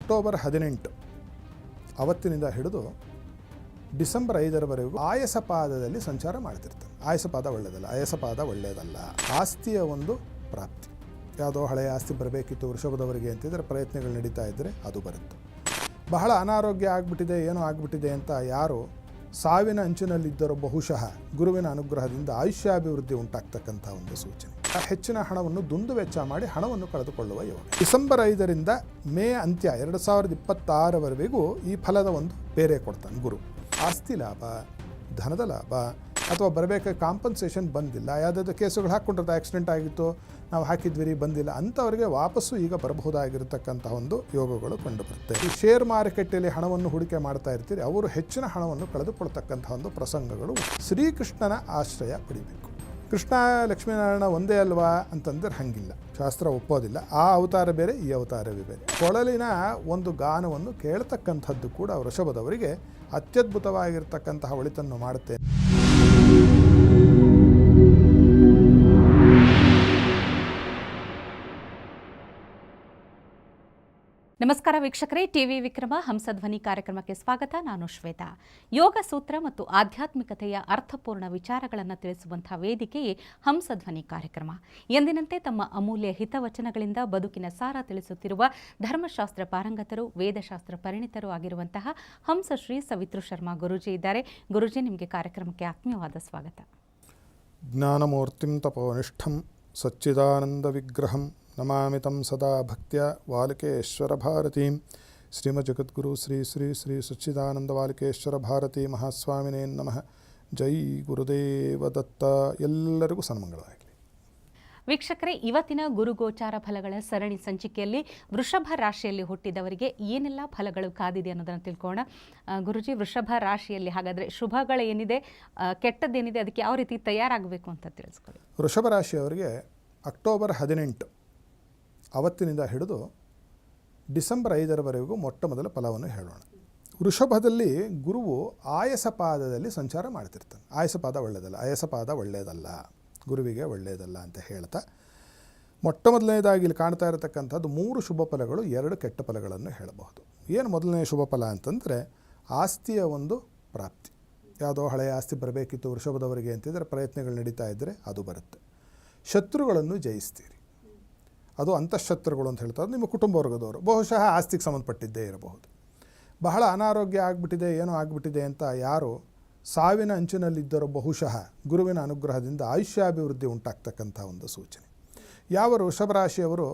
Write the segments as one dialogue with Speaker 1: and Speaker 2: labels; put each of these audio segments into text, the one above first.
Speaker 1: October 18 ಅವತ್ತಿನಿಂದ ಹಿಡಿದು December 5ರವರೆಗೂ ಆಯಸಪಾದದಲ್ಲಿ ಸಂಚಾರ ಮಾಡ್ತಿರ್ತಾನೆ. ಆಯಸಪಾದ ಒಳ್ಳೆಯದಲ್ಲ, ಆಯಸಪಾದ ಒಳ್ಳೆಯದಲ್ಲ. ಆಸ್ತಿಯ ಒಂದು ಪ್ರಾಪ್ತಿ, ಯಾವುದೋ ಹಳೆಯ ಆಸ್ತಿ ಬರಬೇಕಿತ್ತು ವೃಷಭದವರಿಗೆ ಅಂತಿದ್ರೆ ಪ್ರಯತ್ನಗಳು ನಡೀತಾ ಇದ್ದರೆ ಅದು ಬರುತ್ತೆ. ಬಹಳ ಅನಾರೋಗ್ಯ ಆಗಿಬಿಟ್ಟಿದೆ, ಏನೋ ಆಗಿಬಿಟ್ಟಿದೆ ಅಂತ ಯಾರು ಸಾವಿನ ಅಂಚಿನಲ್ಲಿದ್ದರೂ ಬಹುಶಃ ಗುರುವಿನ ಅನುಗ್ರಹದಿಂದ ಆಯುಷ್ಯಾಭಿವೃದ್ಧಿ ಉಂಟಾಗ್ತಕ್ಕಂಥ ಒಂದು ಸೂಚನೆ. ಹೆಚ್ಚಿನ ಹಣವನ್ನು ದುಂದು ವೆಚ್ಚ ಮಾಡಿ ಹಣವನ್ನು ಕಳೆದುಕೊಳ್ಳುವ ಯೋಗ. ಡಿಸೆಂಬರ್ 5ರಿಂದ ಮೇ ಅಂತ್ಯ 2026ವರೆಗೂ ಈ ಫಲದ ಒಂದು ಬೇರೆ ಕೊಡ್ತಾನೆ ಗುರು. ಆಸ್ತಿ ಲಾಭ, ಧನದ ಲಾಭ, ಅಥವಾ ಬರಬೇಕಾದ ಕಾಂಪನ್ಸೇಷನ್ ಬಂದಿಲ್ಲ, ಯಾವುದಾದ್ರು ಕೇಸುಗಳು ಹಾಕ್ಕೊಂಡಿರೋದು, ಆಕ್ಸಿಡೆಂಟ್ ಆಗಿತ್ತು, ನಾವು ಹಾಕಿದ್ವಿ ಬಂದಿಲ್ಲ ಅಂಥವರಿಗೆ ವಾಪಸ್ಸು ಈಗ ಬರಬಹುದಾಗಿರತಕ್ಕಂಥ ಒಂದು ಯೋಗಗಳು ಕಂಡುಬರುತ್ತೆ. ಈ ಶೇರ್ ಮಾರುಕಟ್ಟೆಯಲ್ಲಿ ಹಣವನ್ನು ಹೂಡಿಕೆ ಮಾಡ್ತಾ ಇರ್ತೀರಿ, ಅವರು ಹೆಚ್ಚಿನ ಹಣವನ್ನು ಕಳೆದುಕೊಳ್ತಕ್ಕಂಥ ಒಂದು ಪ್ರಸಂಗಗಳು. ಶ್ರೀಕೃಷ್ಣನ ಆಶ್ರಯ ಪಡಿಬೇಕು. ಕೃಷ್ಣ ಲಕ್ಷ್ಮೀನಾರಾಯಣ ಒಂದೇ ಅಲ್ವಾ ಅಂತಂದ್ರೆ ಹಂಗಿಲ್ಲ, ಶಾಸ್ತ್ರ ಒಪ್ಪೋದಿಲ್ಲ. ಆ ಅವತಾರ ಬೇರೆ, ಈ ಅವತಾರವೇ ಬೇರೆ. ಕೊಳಲಿನ ಒಂದು ಗಾನವನ್ನು ಕೇಳ್ತಕ್ಕಂಥದ್ದು ಕೂಡ ವೃಷಭದವರಿಗೆ ಅತ್ಯದ್ಭುತವಾಗಿರ್ತಕ್ಕಂತಹ ಒಳಿತನ್ನು ಮಾಡುತ್ತೆ.
Speaker 2: ನಮಸ್ಕಾರ ವೀಕ್ಷಕರೇ, ಟಿವಿ ವಿಕ್ರಮ ಹಂಸಧ್ವನಿ ಕಾರ್ಯಕ್ರಮಕ್ಕೆ ಸ್ವಾಗತ. ನಾನು ಶ್ವೇತಾ. ಯೋಗ ಸೂತ್ರ ಮತ್ತು ಆಧ್ಯಾತ್ಮಿಕತೆಯ ಅರ್ಥಪೂರ್ಣ ವಿಚಾರಗಳನ್ನು ತಿಳಿಸುವಂತಹ ವೇದಿಕೆಯೇ ಹಂಸಧ್ವನಿ ಕಾರ್ಯಕ್ರಮ. ಎಂದಿನಂತೆ ತಮ್ಮ ಅಮೂಲ್ಯ ಹಿತವಚನಗಳಿಂದ ಬದುಕಿನ ಸಾರ ತಿಳಿಸುತ್ತಿರುವ ಧರ್ಮಶಾಸ್ತ್ರ ಪಾರಂಗತರು, ವೇದಶಾಸ್ತ್ರ ಪರಿಣಿತರು ಆಗಿರುವಂತಹ ಹಂಸಶ್ರೀ ಸವಿತೃ ಶರ್ಮಾ ಗುರೂಜಿ ಇದ್ದಾರೆ. ಗುರೂಜಿ, ನಿಮಗೆ ಕಾರ್ಯಕ್ರಮಕ್ಕೆ ಆತ್ಮೀಯವಾದ ಸ್ವಾಗತ.
Speaker 1: ಜ್ಞಾನಮೂರ್ತಿಂ ತಪೋನಿಷ್ಠಂ ಸಚ್ಚಿದಾನಂದ ವಿಗ್ರಹಂ ನಮಾಮಿತಂ ಸದಾ ಭಕ್ತ್ಯ ವಾಲ್ಕೇಶ್ವರ ಭಾರತೀಂ ಶ್ರೀಮಜ್ಜಗದ್ಗುರು ಶ್ರೀ ಶ್ರೀ ಶ್ರೀ ಸಚ್ಚಿದಾನಂದ ವಾಲ್ಕೇಶ್ವರ ಭಾರತೀ ಮಹಾಸ್ವಾಮಿನೇ ನಮಃ. ಜೈ ಗುರುದೇವ ದತ್ತ. ಎಲ್ಲರಿಗೂ ಸನ್ಮಂಗಳವಾಗಲಿ.
Speaker 2: ವೀಕ್ಷಕರೇ, ಇವತ್ತಿನ ಗುರುಗೋಚಾರ ಫಲಗಳ ಸರಣಿ ಸಂಚಿಕೆಯಲ್ಲಿ ವೃಷಭ ರಾಶಿಯಲ್ಲಿ ಹುಟ್ಟಿದವರಿಗೆ ಏನೆಲ್ಲ ಫಲಗಳು ಕಾದಿದೆ ಅನ್ನೋದನ್ನು ತಿಳ್ಕೊಳ್ಳೋಣ. ಗುರುಜಿ, ವೃಷಭ ರಾಶಿಯಲ್ಲಿ ಹಾಗಾದರೆ ಶುಭಗಳೇನಿದೆ, ಕೆಟ್ಟದ್ದೇನಿದೆ, ಅದಕ್ಕೆ ಯಾವ ರೀತಿ ತಯಾರಾಗಬೇಕು ಅಂತ ತಿಳಿಸ್ಕೊಳ್ಳಿ.
Speaker 1: ವೃಷಭ ರಾಶಿಯವರಿಗೆ ಅಕ್ಟೋಬರ್ 18 ಅವತ್ತಿನಿಂದ ಹಿಡಿದು ಡಿಸೆಂಬರ್ 5ರವರೆಗೂ ಮೊಟ್ಟ ಮೊದಲ ಫಲವನ್ನು ಹೇಳೋಣ. ವೃಷಭದಲ್ಲಿ ಗುರುವು ಆಯಸಪಾದದಲ್ಲಿ ಸಂಚಾರ ಮಾಡ್ತಿರ್ತಾನೆ. ಆಯಸಪಾದ ಒಳ್ಳೆಯದಲ್ಲ, ಆಯಸಪಾದ ಒಳ್ಳೆಯದಲ್ಲ, ಗುರುವಿಗೆ ಒಳ್ಳೆಯದಲ್ಲ ಅಂತ ಹೇಳ್ತಾ ಮೊಟ್ಟ ಮೊದಲನೇದಾಗಿ ಇಲ್ಲಿ ಕಾಣ್ತಾ ಇರತಕ್ಕಂಥದ್ದು 3 ಶುಭ ಫಲಗಳು, 2 ಕೆಟ್ಟ ಫಲಗಳನ್ನು ಹೇಳಬಹುದು. ಏನು ಮೊದಲನೇ ಶುಭ ಫಲ ಅಂತಂದರೆ ಆಸ್ತಿಯ ಒಂದು ಪ್ರಾಪ್ತಿ. ಯಾವುದೋ ಹಳೆಯ ಆಸ್ತಿ ಬರಬೇಕಿತ್ತು ವೃಷಭದವರಿಗೆ ಅಂತಿದ್ರೆ ಪ್ರಯತ್ನಗಳು ನಡೀತಾ ಇದ್ದರೆ ಅದು ಬರುತ್ತೆ. ಶತ್ರುಗಳನ್ನು ಜಯಿಸ್ತೀರಿ. ಅದು ಅಂತಃಶತ್ರುಗಳು ಅಂತ ಹೇಳ್ತಾರೆ, ನಿಮ್ಮ ಕುಟುಂಬ ವರ್ಗದವರು, ಬಹುಶಃ ಆಸ್ತಿಗೆ ಸಂಬಂಧಪಟ್ಟಿದ್ದೇ ಇರಬಹುದು. ಬಹಳ ಅನಾರೋಗ್ಯ ಆಗಿಬಿಟ್ಟಿದೆ, ಏನೋ ಆಗಿಬಿಟ್ಟಿದೆ ಅಂತ ಯಾರು ಸಾವಿನ ಅಂಚಿನಲ್ಲಿದ್ದರೂ ಬಹುಶಃ ಗುರುವಿನ ಅನುಗ್ರಹದಿಂದ ಆಯುಷ್ಯಾಭಿವೃದ್ಧಿ ಉಂಟಾಗ್ತಕ್ಕಂಥ ಒಂದು ಸೂಚನೆ. ಯಾವ ವೃಷಭ ರಾಶಿಯವರು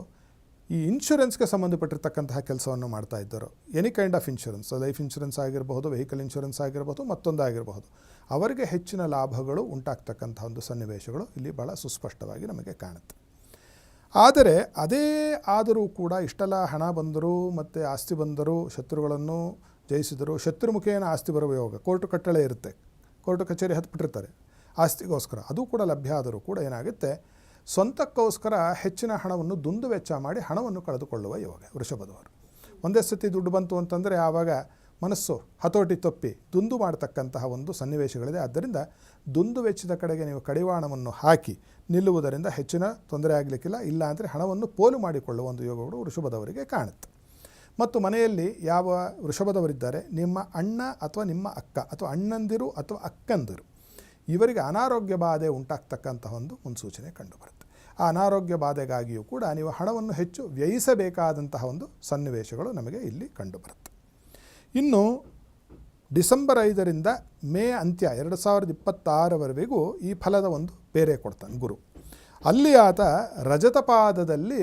Speaker 1: ಈ ಇನ್ಶೂರೆನ್ಸ್ಗೆ ಸಂಬಂಧಪಟ್ಟಿರ್ತಕ್ಕಂತಹ ಕೆಲಸವನ್ನು ಮಾಡ್ತಾ ಇದ್ದರು, any kind of insurance, life insurance ಆಗಿರಬಹುದು, ವೆಹಿಕಲ್ ಇನ್ಶೂರೆನ್ಸ್ ಆಗಿರ್ಬೋದು, ಮತ್ತೊಂದು ಆಗಿರಬಹುದು, ಅವರಿಗೆ ಹೆಚ್ಚಿನ ಲಾಭಗಳು ಉಂಟಾಗ್ತಕ್ಕಂಥ ಒಂದು ಸನ್ನಿವೇಶಗಳು ಇಲ್ಲಿ ಭಾಳ ಸುಸ್ಪಷ್ಟವಾಗಿ ನಮಗೆ ಕಾಣುತ್ತೆ. ಆದರೆ ಅದೇ ಆದರೂ ಕೂಡ ಇಷ್ಟೆಲ್ಲ ಹಣ ಬಂದರೂ ಮತ್ತು ಆಸ್ತಿ ಬಂದರೂ ಶತ್ರುಗಳನ್ನು ಜಯಿಸಿದರು, ಶತ್ರುಮುಖೇನ ಆಸ್ತಿ ಬರುವ ಯೋಗ, ಕೋರ್ಟು ಕಟ್ಟಳೆ ಇರುತ್ತೆ, ಕೋರ್ಟು ಕಚೇರಿ ಹತ್ಬಿಟ್ಟಿರ್ತಾರೆ ಆಸ್ತಿಗೋಸ್ಕರ, ಅದು ಕೂಡ ಲಭ್ಯ ಆದರೂ ಕೂಡ ಏನಾಗುತ್ತೆ, ಸ್ವಂತಕ್ಕೋಸ್ಕರ ಹೆಚ್ಚಿನ ಹಣವನ್ನು ದುಂದು ವೆಚ್ಚ ಮಾಡಿ ಹಣವನ್ನು ಕಳೆದುಕೊಳ್ಳುವ ಯೋಗ ವೃಷಭದವರು. ಒಂದೇ ಸತಿ ದುಡ್ಡು ಬಂತು ಅಂತಂದರೆ ಆವಾಗ ಮನಸ್ಸು ಹತೋಟಿ ತಪ್ಪಿ ದುಂದು ಮಾಡತಕ್ಕಂತಹ ಒಂದು ಸನ್ನಿವೇಶಗಳಿದೆ. ಆದ್ದರಿಂದ ದುಂದು ವೆಚ್ಚದ ಕಡೆಗೆ ನೀವು ಕಡಿವಾಣವನ್ನು ಹಾಕಿ ನಿಲ್ಲುವುದರಿಂದ ಹೆಚ್ಚಿನ ತೊಂದರೆ ಆಗಲಿಕ್ಕಿಲ್ಲ. ಇಲ್ಲ ಅಂದರೆ ಹಣವನ್ನು ಪೋಲು ಮಾಡಿಕೊಳ್ಳುವ ಒಂದು ಯೋಗಗಳು ವೃಷಭದವರಿಗೆ ಕಾಣುತ್ತೆ. ಮತ್ತು ಮನೆಯಲ್ಲಿ ಯಾವ ವೃಷಭದವರಿದ್ದಾರೆ, ನಿಮ್ಮ ಅಣ್ಣ ಅಥವಾ ನಿಮ್ಮ ಅಕ್ಕ ಅಥವಾ ಅಣ್ಣಂದಿರು ಅಥವಾ ಅಕ್ಕಂದಿರು, ಇವರಿಗೆ ಅನಾರೋಗ್ಯ ಬಾಧೆ ಉಂಟಾಗ್ತಕ್ಕಂತಹ ಒಂದು ಮುನ್ಸೂಚನೆ ಕಂಡುಬರುತ್ತೆ. ಆ ಅನಾರೋಗ್ಯ ಬಾಧೆಗಾಗಿಯೂ ಕೂಡ ನೀವು ಹಣವನ್ನು ಹೆಚ್ಚು ವ್ಯಯಿಸಬೇಕಾದಂತಹ ಒಂದು ಸನ್ನಿವೇಶಗಳು ನಮಗೆ ಇಲ್ಲಿ ಕಂಡುಬರುತ್ತೆ. ಇನ್ನು ಡಿಸೆಂಬರ್ 5ರಿಂದ ಮೇ ಅಂತ್ಯ 2026ವರೆಗೂ ಈ ಫಲದ ಒಂದು ಬೇರೆ ಕೊಡ್ತಾನೆ ಗುರು. ಅಲ್ಲಿ ಆತ ರಜತಪಾದದಲ್ಲಿ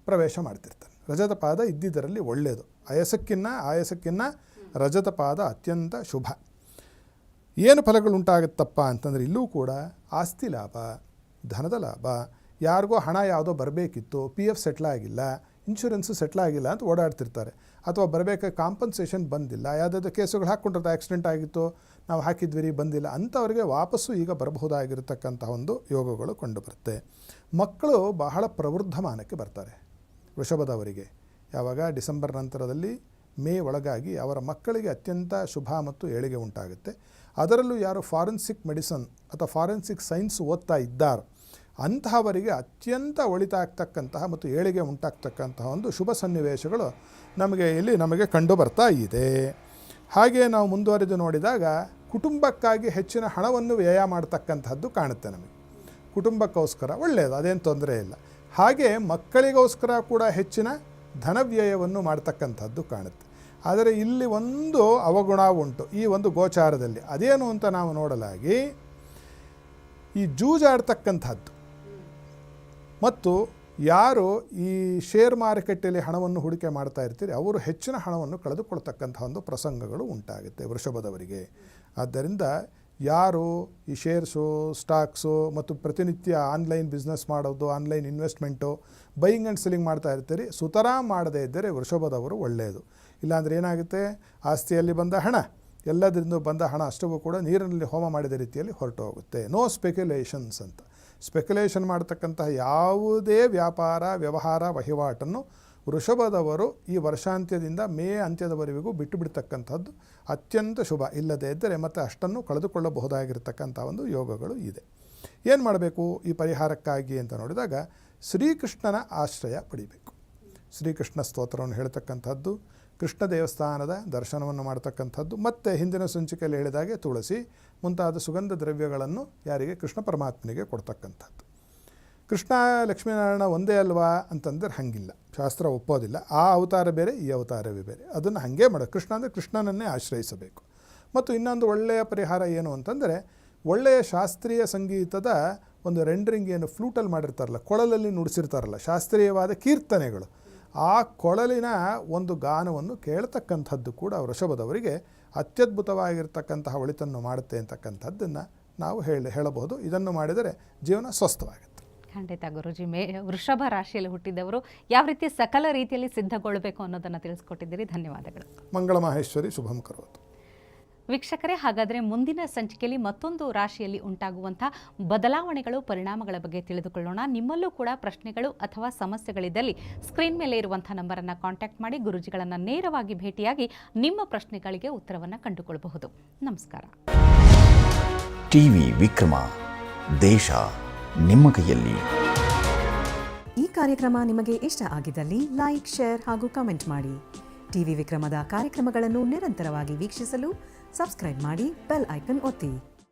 Speaker 1: ಪ್ರವೇಶ ಮಾಡ್ತಿರ್ತಾನೆ. ರಜತಪಾದ ಇದ್ದಿದ್ದರಲ್ಲಿ ಒಳ್ಳೆಯದು, ಆಯಸಕ್ಕಿನ್ನ ರಜತಪಾದ ಅತ್ಯಂತ ಶುಭ. ಏನು ಫಲಗಳುಂಟಾಗುತ್ತಪ್ಪ ಅಂತಂದರೆ ಇಲ್ಲೂ ಕೂಡ ಆಸ್ತಿ ಲಾಭ, ಧನದ ಲಾಭ, ಯಾರಿಗೋ ಹಣ ಯಾವುದೋ ಬರಬೇಕಿತ್ತು, PF ಸೆಟ್ಲ್ ಆಗಿಲ್ಲ, ಇನ್ಶೂರೆನ್ಸು ಸೆಟ್ಲ್ ಆಗಿಲ್ಲ ಅಂತ ಓಡಾಡ್ತಿರ್ತಾರೆ, ಅಥವಾ ಬರಬೇಕಾದ ಕಾಂಪನ್ಸೇಷನ್ ಬಂದಿಲ್ಲ, ಯಾವುದಾದ್ರು ಕೇಸುಗಳು ಹಾಕ್ಕೊಂಡಿರೋದು, ಆಕ್ಸಿಡೆಂಟ್ ಆಗಿತ್ತು, ನಾವು ಹಾಕಿದ್ವಿ ಬಂದಿಲ್ಲ ಅಂಥವರಿಗೆ ವಾಪಸ್ಸು ಈಗ ಬರಬಹುದಾಗಿರತಕ್ಕಂಥ ಒಂದು ಯೋಗಗಳು ಕಂಡುಬರುತ್ತೆ. ಮಕ್ಕಳು ಬಹಳ ಪ್ರವೃದ್ಧಮಾನಕ್ಕೆ ಬರ್ತಾರೆ ವೃಷಭದವರಿಗೆ. ಯಾವಾಗ ಡಿಸೆಂಬರ್ ನಂತರದಲ್ಲಿ ಮೇ ಒಳಗಾಗಿ ಅವರ ಮಕ್ಕಳಿಗೆ ಅತ್ಯಂತ ಶುಭ ಮತ್ತು ಏಳಿಗೆ ಉಂಟಾಗುತ್ತೆ. ಅದರಲ್ಲೂ ಯಾರು ಫಾರೆನ್ಸಿಕ್ ಮೆಡಿಸನ್ ಅಥವಾ ಫಾರೆನ್ಸಿಕ್ ಸೈನ್ಸ್ ಓದ್ತಾ ಇದ್ದಾರೋ ಅಂತಹವರಿಗೆ ಅತ್ಯಂತ ಒಳಿತಾಗ್ತಕ್ಕಂತಹ ಮತ್ತು ಏಳಿಗೆ ಉಂಟಾಗ್ತಕ್ಕಂತಹ ಒಂದು ಶುಭ ಸನ್ನಿವೇಶಗಳು ನಮಗೆ ಕಂಡು ಬರ್ತಾ ಇದೆ. ಹಾಗೆ ನಾವು ಮುಂದುವರೆದು ನೋಡಿದಾಗ ಕುಟುಂಬಕ್ಕಾಗಿ ಹೆಚ್ಚಿನ ಹಣವನ್ನು ವ್ಯಯ ಮಾಡ್ತಕ್ಕಂಥದ್ದು ಕಾಣುತ್ತೆ ನಮಗೆ. ಕುಟುಂಬಕ್ಕೋಸ್ಕರ ಒಳ್ಳೆಯದು, ಅದೇನು ತೊಂದರೆ ಇಲ್ಲ. ಹಾಗೆ ಮಕ್ಕಳಿಗೋಸ್ಕರ ಕೂಡ ಹೆಚ್ಚಿನ ಧನವ್ಯಯವನ್ನು ಮಾಡ್ತಕ್ಕಂಥದ್ದು ಕಾಣುತ್ತೆ. ಆದರೆ ಇಲ್ಲಿ ಒಂದು ಅವಗುಣ ಉಂಟು ಈ ಒಂದು ಗೋಚಾರದಲ್ಲಿ. ಅದೇನು ಅಂತ ನಾವು ನೋಡಲಾಗಿ, ಈ ಜೂಜಾಡ್ತಕ್ಕಂಥದ್ದು ಮತ್ತು ಯಾರು ಈ ಶೇರ್ ಮಾರುಕಟ್ಟೆಯಲ್ಲಿ ಹಣವನ್ನು ಹೂಡಿಕೆ ಮಾಡ್ತಾ ಇರ್ತೀರಿ ಅವರು ಹೆಚ್ಚಿನ ಹಣವನ್ನು ಕಳೆದುಕೊಳ್ತಕ್ಕಂಥ ಒಂದು ಪ್ರಸಂಗಗಳು ಉಂಟಾಗುತ್ತೆ ವೃಷಭದವರಿಗೆ. ಆದ್ದರಿಂದ ಯಾರು ಈ ಶೇರ್ಸು, ಸ್ಟಾಕ್ಸು ಮತ್ತು ಪ್ರತಿನಿತ್ಯ ಆನ್ಲೈನ್ ಬಿಸ್ನೆಸ್ ಮಾಡೋದು, online investment, buying and selling ಮಾಡ್ತಾ ಇರ್ತೀರಿ, ಸುತರಾಂ ಮಾಡದೇ ಇದ್ದರೆ ವೃಷಭದವರು ಒಳ್ಳೆಯದು. ಇಲ್ಲಾಂದರೆ ಏನಾಗುತ್ತೆ, ಆಸ್ತಿಯಲ್ಲಿ ಬಂದ ಹಣ, ಎಲ್ಲದರಿಂದ ಬಂದ ಹಣ ಅಷ್ಟವೂ ಕೂಡ ನೀರಿನಲ್ಲಿ ಹೋಮ ಮಾಡಿದ ರೀತಿಯಲ್ಲಿ ಹೊರಟು ಹೋಗುತ್ತೆ. ನೋ ಸ್ಪೆಕ್ಯುಲೇಷನ್ಸ್ ಅಂತ. ಸ್ಪೆಕ್ಯುಲೇಷನ್ ಮಾಡ್ತಕ್ಕಂತಹ ಯಾವುದೇ ವ್ಯವಹಾರ ವಹಿವಾಟನ್ನು ವೃಷಭದವರು ಈ ವರ್ಷಾಂತ್ಯದಿಂದ ಮೇ ಅಂತ್ಯದವರೆಗೂ ಬಿಟ್ಟು ಬಿಡ್ತಕ್ಕಂಥದ್ದು ಅತ್ಯಂತ ಶುಭ. ಇಲ್ಲದೇ ಇದ್ದರೆ ಮತ್ತೆ ಅಷ್ಟನ್ನು ಕಳೆದುಕೊಳ್ಳಬಹುದಾಗಿರ್ತಕ್ಕಂಥ ಒಂದು ಯೋಗಗಳು ಇದೆ. ಏನು ಮಾಡಬೇಕು ಈ ಪರಿಹಾರಕ್ಕಾಗಿ ಅಂತ ನೋಡಿದಾಗ, ಶ್ರೀಕೃಷ್ಣನ ಆಶ್ರಯ ಪಡಿಬೇಕು. ಶ್ರೀಕೃಷ್ಣ ಸ್ತೋತ್ರವನ್ನು ಹೇಳ್ತಕ್ಕಂಥದ್ದು, ಕೃಷ್ಣ ದೇವಸ್ಥಾನದ ದರ್ಶನವನ್ನು ಮಾಡ್ತಕ್ಕಂಥದ್ದು, ಮತ್ತು ಹಿಂದಿನ ಸಂಚಿಕೆಯಲ್ಲಿ ಹೇಳಿದಾಗೆ ತುಳಸಿ ಮುಂತಾದ ಸುಗಂಧ ದ್ರವ್ಯಗಳನ್ನು ಯಾರಿಗೆ, ಕೃಷ್ಣ ಪರಮಾತ್ಮನಿಗೆ ಕೊಡ್ತಕ್ಕಂಥದ್ದು. ಕೃಷ್ಣ ಲಕ್ಷ್ಮೀನಾರಾಯಣ ಒಂದೇ ಅಲ್ವಾ ಅಂತಂದರೆ ಹಾಗಿಲ್ಲ, ಶಾಸ್ತ್ರ ಒಪ್ಪೋದಿಲ್ಲ. ಆ ಅವತಾರ ಬೇರೆ, ಈ ಅವತಾರವೇ ಬೇರೆ. ಅದನ್ನು ಹಾಗೆ ಮಾಡೋದು. ಕೃಷ್ಣ ಅಂದರೆ ಕೃಷ್ಣನನ್ನೇ ಆಶ್ರಯಿಸಬೇಕು. ಮತ್ತು ಇನ್ನೊಂದು ಒಳ್ಳೆಯ ಪರಿಹಾರ ಏನು ಅಂತಂದರೆ, ಒಳ್ಳೆಯ ಶಾಸ್ತ್ರೀಯ ಸಂಗೀತದ ಒಂದು ರೆಂಡರಿಂಗ್, ಏನು ಫ್ಲೂಟಲ್ಲಿ ಮಾಡಿರ್ತಾರಲ್ಲ, ಕೊಳಲಲ್ಲಿ ನುಡಿಸಿರ್ತಾರಲ್ಲ, ಶಾಸ್ತ್ರೀಯವಾದ ಕೀರ್ತನೆಗಳು, ಆ ಕೊಳಲಿನ ಒಂದು ಗಾನವನ್ನು ಕೇಳ್ತಕ್ಕಂಥದ್ದು ಕೂಡ ವೃಷಭದವರಿಗೆ ಅತ್ಯದ್ಭುತವಾಗಿರ್ತಕ್ಕಂತಹ ಒಳಿತನ್ನು ಮಾಡುತ್ತೆ ಅಂತಕ್ಕಂಥದ್ದನ್ನು ನಾವು ಹೇಳಬಹುದು. ಇದನ್ನು ಮಾಡಿದರೆ ಜೀವನ ಸ್ವಸ್ಥವಾಗುತ್ತೆ.
Speaker 2: ಖಂಡಿತ ಗುರುಜಿ. ವೃಷಭ ರಾಶಿಯಲ್ಲಿ ಹುಟ್ಟಿದವರು ಯಾವ ರೀತಿ ಸಕಲ ರೀತಿಯಲ್ಲಿ ಸಿದ್ಧಗೊಳ್ಳಬೇಕು ಅನ್ನೋದನ್ನು ತಿಳಿಸ್ಕೊಟ್ಟಿದ್ದೀರಿ. ಧನ್ಯವಾದಗಳು.
Speaker 1: ಮಂಗಳ ಮಹೇಶ್ವರಿ ಶುಭಂ ಕರೋತು.
Speaker 2: ವೀಕ್ಷಕರೇ, ಹಾಗಾದರೆ ಮುಂದಿನ ಸಂಚಿಕೆಯಲ್ಲಿ ಮತ್ತೊಂದು ರಾಶಿಯಲ್ಲಿ ಉಂಟಾಗುವಂಥ ಬದಲಾವಣೆಗಳು, ಪರಿಣಾಮಗಳ ಬಗ್ಗೆ ತಿಳಿದುಕೊಳ್ಳೋಣ. ನಿಮ್ಮಲ್ಲೂ ಕೂಡ ಪ್ರಶ್ನೆಗಳು ಅಥವಾ ಸಮಸ್ಯೆಗಳಿದ್ದಲ್ಲಿ ಸ್ಕ್ರೀನ್ ಮೇಲೆ ಇರುವಂಥ ನಂಬರನ್ನು ಕಾಂಟ್ಯಾಕ್ಟ್ ಮಾಡಿ ಗುರುಜಿಗಳನ್ನು ನೇರವಾಗಿ ಭೇಟಿಯಾಗಿ ನಿಮ್ಮ ಪ್ರಶ್ನೆಗಳಿಗೆ ಉತ್ತರವನ್ನು ಕಂಡುಕೊಳ್ಳಬಹುದು. ನಮಸ್ಕಾರ.
Speaker 3: ಟಿವಿ ವಿಕ್ರಮ, ದೇಶ ನಿಮ್ಮ ಕೈಯಲ್ಲಿ.
Speaker 4: ಈ ಕಾರ್ಯಕ್ರಮ ನಿಮಗೆ ಇಷ್ಟ ಆಗಿದ್ದಲ್ಲಿ ಲೈಕ್, ಶೇರ್ ಹಾಗೂ ಕಮೆಂಟ್ ಮಾಡಿ. ಟಿವಿ ವಿಕ್ರಮದ ಕಾರ್ಯಕ್ರಮಗಳನ್ನು ನಿರಂತರವಾಗಿ ವೀಕ್ಷಿಸಲು ಸಬ್ಸ್ಕ್ರೈಬ್ ಮಾಡಿ, ಬೆಲ್ ಐಕನ್ ಒತ್ತಿ.